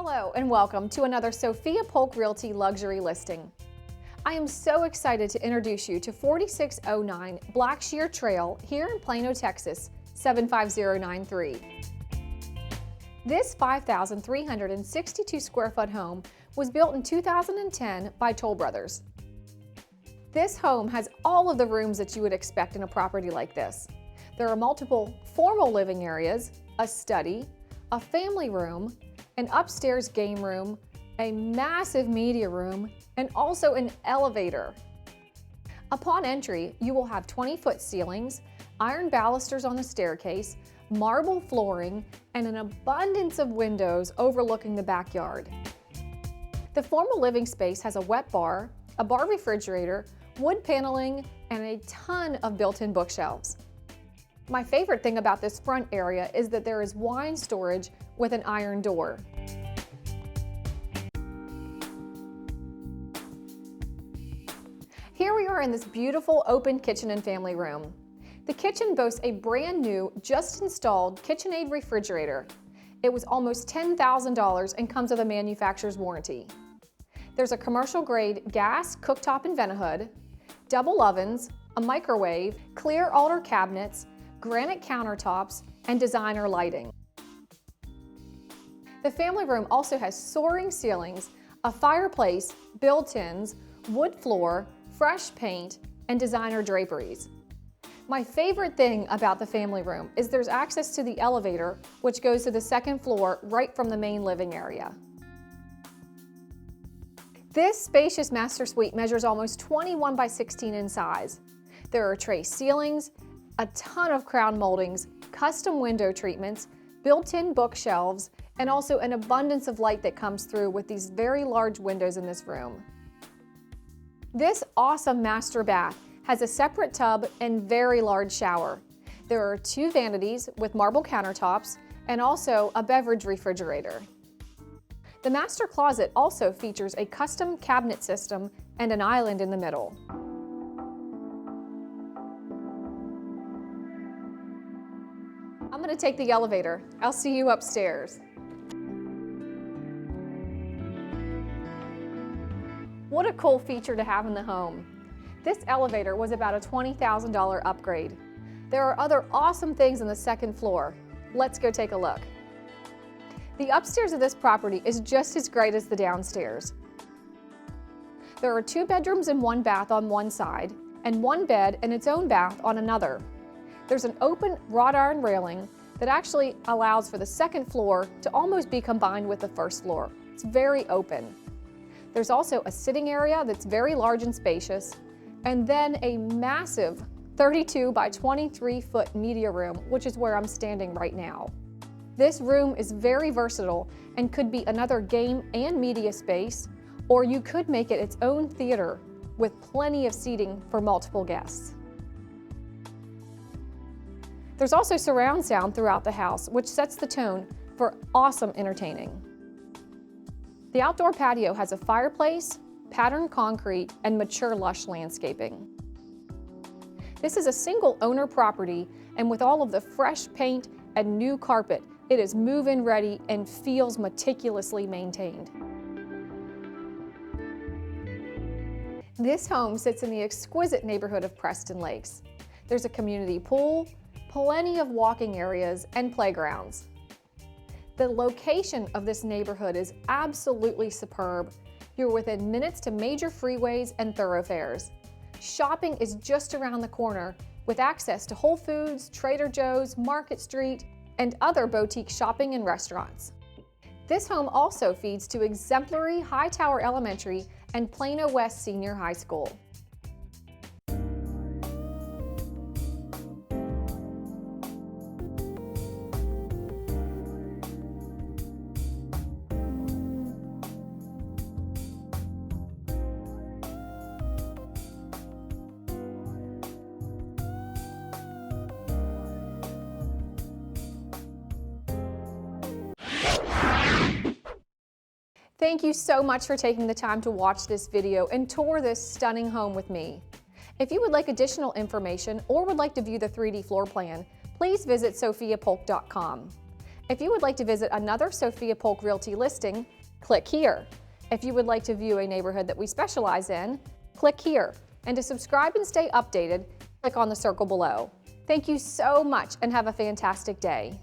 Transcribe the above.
Hello and welcome to another Sophia Polk Realty luxury listing. I am so excited to introduce you to 4609 Blackshear Trail here in Plano, Texas, 75093. This 5,362 square foot home was built in 2010 by Toll Brothers. This home has all of the rooms that you would expect in a property like this. There are multiple formal living areas, a study, a family room, an upstairs game room, a massive media room, and also an elevator. Upon entry, you will have 20-foot ceilings, iron balusters on the staircase, marble flooring, and an abundance of windows overlooking the backyard. The formal living space has a wet bar, a bar refrigerator, wood paneling, and a ton of built-in bookshelves. My favorite thing about this front area is that there is wine storage with an iron door. Here we are in this beautiful open kitchen and family room. The kitchen boasts a brand new, just installed KitchenAid refrigerator. It was almost $10,000 and comes with a manufacturer's warranty. There's a commercial grade gas cooktop and vent hood, double ovens, a microwave, clear altar cabinets, granite countertops, and designer lighting. The family room also has soaring ceilings, a fireplace, built-ins, wood floor, fresh paint, and designer draperies. My favorite thing about the family room is there's access to the elevator, which goes to the second floor right from the main living area. This spacious master suite measures almost 21 by 16 in size. There are tray ceilings, a ton of crown moldings, custom window treatments, built-in bookshelves, and also an abundance of light that comes through with these very large windows in this room. This awesome master bath has a separate tub and very large shower. There are 2 vanities with marble countertops and also a beverage refrigerator. The master closet also features a custom cabinet system and an island in the middle. I'm going to take the elevator. I'll see you upstairs. What a cool feature to have in the home. This elevator was about a $20,000 upgrade. There are other awesome things on the second floor. Let's go take a look. The upstairs of this property is just as great as the downstairs. There are 2 bedrooms and 1 bath on one side, and 1 bed and its own bath on another. There's an open wrought iron railing that actually allows for the second floor to almost be combined with the first floor. It's very open. There's also a sitting area that's very large and spacious, and then a massive 32 by 23 foot media room, which is where I'm standing right now. This room is very versatile and could be another game and media space, or you could make it its own theater with plenty of seating for multiple guests. There's also surround sound throughout the house, which sets the tone for awesome entertaining. The outdoor patio has a fireplace, patterned concrete, and mature lush landscaping. This is a single owner property, and with all of the fresh paint and new carpet, it is move-in ready and feels meticulously maintained. This home sits in the exquisite neighborhood of Preston Lakes. There's a community pool, plenty of walking areas, and playgrounds. The location of this neighborhood is absolutely superb. You're within minutes to major freeways and thoroughfares. Shopping is just around the corner with access to Whole Foods, Trader Joe's, Market Street, and other boutique shopping and restaurants. This home also feeds to exemplary Hightower Elementary and Plano West Senior High School. Thank you so much for taking the time to watch this video and tour this stunning home with me. If you would like additional information or would like to view the 3D floor plan, please visit sophiapolk.com. If you would like to visit another Sophia Polk Realty listing, click here. If you would like to view a neighborhood that we specialize in, click here. And to subscribe and stay updated, click on the circle below. Thank you so much and have a fantastic day.